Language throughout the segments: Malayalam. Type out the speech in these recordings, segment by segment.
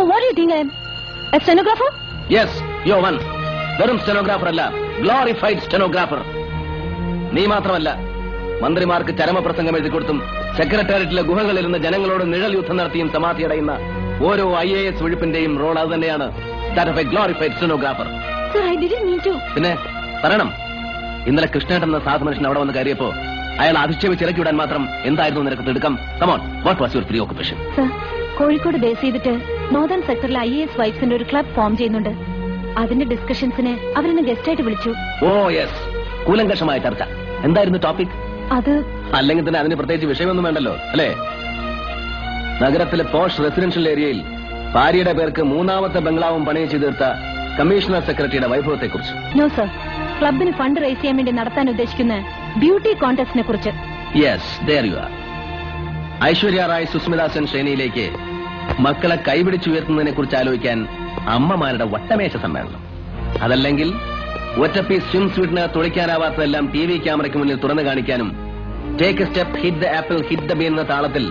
what do you think I am? A stenographer? Yes, you're one. വെറും സ്റ്റെനോഗ്രാഫർ അല്ല, ഗ്ലോറിഫൈഡ് സ്റ്റെനോഗ്രാഫർ. നീ മാത്രമല്ല, മന്ത്രിമാർക്ക് ചരമപ്രസംഗം എഴുതി കൊടുത്തും സെക്രട്ടേറിയറ്റിലെ ഗുഹകളിലിരുന്ന് ജനങ്ങളോട് നിഴൽ യുദ്ധം നടത്തിയും സമാധി അടയുന്ന ഓരോ IAS വിഴുപ്പിന്റെയും റോൾ അത് തന്നെയാണ്. That of A glorified stenographer. Sir, I didn't mean to. പിന്നെ പറയണം, ഇന്നലെ കൃഷ്ണേട്ടൻ എന്ന സാധു മനുഷ്യൻ അവിടെ വന്ന് കയറിയപ്പോ അയാൾ അധിക്ഷേപിച്ച് ഇറക്കി വിടാൻ മാത്രം എന്തായിരുന്നു നിനക്ക് തിടുക്കം? Come on, what was your pre occupation? Sir, Kozhikode base ചെയ്തിട്ട് നോർത്തേൺ സെക്ടറിലെ IAS വൈഫ്സിന്റെ ഒരു ക്ലബ് ഫോം ചെയ്യുന്നുണ്ട്. അതിന്റെ ഡിസ്കഷൻസിന് അവരെന്നെ ഗസ്റ്റായിട്ട് വിളിച്ചു. ഓ യെസ്, കൂലങ്കഷമായ ചർച്ച. എന്തായിരുന്നു ടോപ്പിക്? അത് അല്ലെങ്കിൽ തന്നെ അതിന് പ്രത്യേകിച്ച് വിഷയമൊന്നും വേണ്ടല്ലോ, അല്ലേ? നഗരത്തിലെ പോഷ് റെസിഡൻഷ്യൽ ഏരിയയിൽ ഭാര്യയുടെ പേർക്ക് മൂന്നാമത്തെ ബംഗ്ലാവും പണിയിച്ചു തീർത്ത കമ്മീഷണർ സെക്രട്ടറിയുടെ വൈഭവത്തെക്കുറിച്ച്. നോ സർ, ക്ലബിന് ഫണ്ട് റേസ് ചെയ്യാൻ വേണ്ടി നടത്താൻ ഉദ്ദേശിക്കുന്ന ബ്യൂട്ടി കോൺടെസ്റ്റിനെ കുറിച്ച്. Yes, there you are. Aishwarya Rai, Sushmita Sen ശ്രേണിയിലേക്ക് മക്കളെ കൈപിടിച്ചുയർത്തുന്നതിനെ കുറിച്ച് ആലോചിക്കാൻ അമ്മമാരുടെ വട്ടമേശ സമ്മേളനം. അതല്ലെങ്കിൽ ഒറ്റപ്പി സ്വിം സ്വീറ്റിന് തുളിക്കാനാവാത്തതെല്ലാം TV ക്യാമറയ്ക്ക് മുന്നിൽ തുറന്നു കാണിക്കാനും take A step, hit the apple, hit the been എന്ന താളത്തിൽ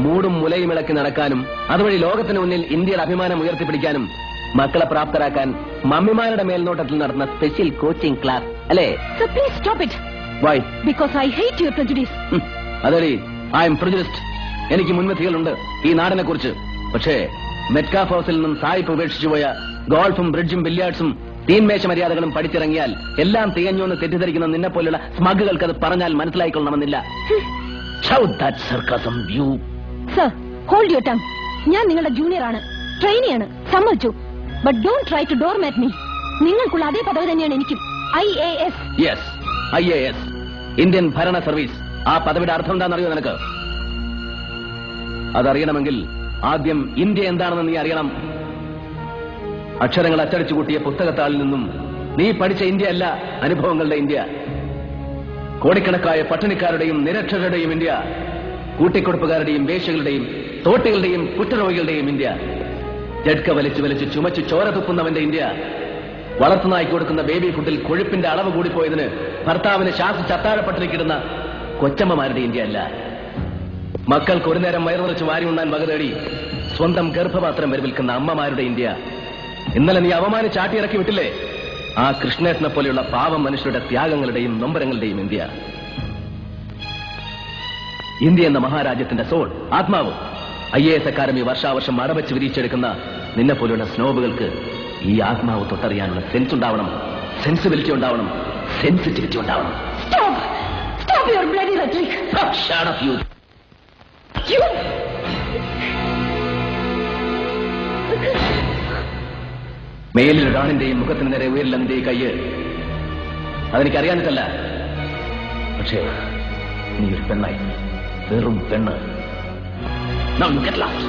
മൂടും മുലയും ഇളക്കി നടക്കാനും അതുവഴി ലോകത്തിന് മുന്നിൽ ഇന്ത്യയുടെ അഭിമാനം ഉയർത്തിപ്പിടിക്കാനും മക്കളെ പ്രാപ്തരാക്കാൻ മമ്മിമാരുടെ മേൽനോട്ടത്തിൽ നടത്തുന്ന സ്പെഷ്യൽ കോച്ചിംഗ് ക്ലാസ്, അല്ലേ? Sir, please stop it. Why? Because I hate your prejudice. അതെ, ഐ എം പ്രിജുഡിസ്ഡ്. എനിക്ക് മുൻവിധികളുണ്ട് ഈ നാടിനെ കുറിച്ച്. പക്ഷേ മെറ്റ്കാഫ് ഹൗസിൽ നിന്നും സായിപ്പ് ഉപേക്ഷിച്ചുപോയ ഗോൾഫും ബ്രിഡ്ജും ബില്യാർഡ്സും തീൻമേശ മര്യാദകളും പഠിച്ചിറങ്ങിയാൽ എല്ലാം തികഞ്ഞുവെന്ന് തെറ്റിദ്ധരിക്കുന്ന നിന്നെ പോലുള്ള സ്മഗുകൾക്ക് അത് പറഞ്ഞാൽ മനസ്സിലായിക്കൊള്ളണമെന്നില്ല. Sir, hold your tongue. ഞാൻ നിങ്ങളുടെ ജൂനിയർ ആണ്, ട്രെയിനിയാണ്, സമ്മതിച്ചു. But don't try to doormat me. നിങ്ങൾക്കുള്ള അതേ പദവി തന്നെയാണ് എനിക്കും. IAS. യെസ്, IAS, ഇന്ത്യൻ ഭരണ സർവീസ്. ആ പദവിയുടെ അർത്ഥം എന്താണെന്നറിയോ നിനക്ക്? അതറിയണമെങ്കിൽ ആദ്യം ഇന്ത്യ എന്താണെന്ന് നീ അറിയണം. അക്ഷരങ്ങൾ അച്ചടിച്ചു കൂട്ടിയ പുസ്തകത്താളിൽ നിന്നും നീ പഠിച്ച ഇന്ത്യ അല്ല അനുഭവങ്ങളുടെ ഇന്ത്യ. കോടിക്കണക്കായ പട്ടിണിക്കാരുടെയും നിരക്ഷരരുടെയും ഇന്ത്യ, കൂട്ടിക്കൊടുപ്പുകാരുടെയും വേശ്യകളുടെയും തോട്ടികളുടെയും കുറ്റരോഗികളുടെയും ഇന്ത്യ, ജഡ്ക വലിച്ചു വലിച്ച് ചുമച്ചു ചോര തുപ്പുന്നവന്റെ ഇന്ത്യ, വളർത്തുനായ്ക്ക് കൊടുക്കുന്ന ബേബി ഫുഡിൽ കൊഴുപ്പിന്റെ അളവ് കൂടിപ്പോയതിന് ഭർത്താവിന് ശാസിച്ച് അത്താഴപ്പട്ടിണിക്കിടുന്ന കൊച്ചമ്മമാരുടെ ഇന്ത്യ അല്ല. മക്കൾക്ക് ഒരു നേരം വയറുനിറച്ച് വാരി ഉണ്ണാൻ വക തേടി സ്വന്തം ഗർഭപാത്രം വരവിൽക്കുന്ന അമ്മമാരുടെ ഇന്ത്യ. ഇന്നലെ നീ അവമാനം ചാട്ടിയിറക്കി വിട്ടില്ലേ, ആ കൃഷ്ണേട്ടനെ പോലെയുള്ള പാവം മനുഷ്യരുടെ ത്യാഗങ്ങളുടെയും നൊമ്പരങ്ങളുടെയും ഇന്ത്യ. ഇന്ത്യ എന്ന മഹാരാജ്യത്തിന്റെ സോൾ, ആത്മാവ്. IAS അക്കാദമി വർഷാവർഷം അടവച്ച് വിരിച്ചെടുക്കുന്ന നിന്നെ പോലെയുള്ള സ്നോബുകൾക്ക് ഈ ആത്മാവ് തൊട്ടറിയാനുള്ള സെൻസ് ഉണ്ടാവണം, സെൻസിബിലിറ്റി ഉണ്ടാവണം, സെൻസിറ്റിവിറ്റി ഉണ്ടാവണം. Stop your bloody rhetoric. Shut up, you. മേലിൽ റാണിന്റെയും മുഖത്തിന് നേരെ ഉയരില്ല നിന്റെ ഈ കയ്യ്. അതെനിക്കറിയാനിട്ടല്ല, പക്ഷേ നീ ഒരു പെണ്ണായി, വെറും പെണ്ണ്. Now you get lost.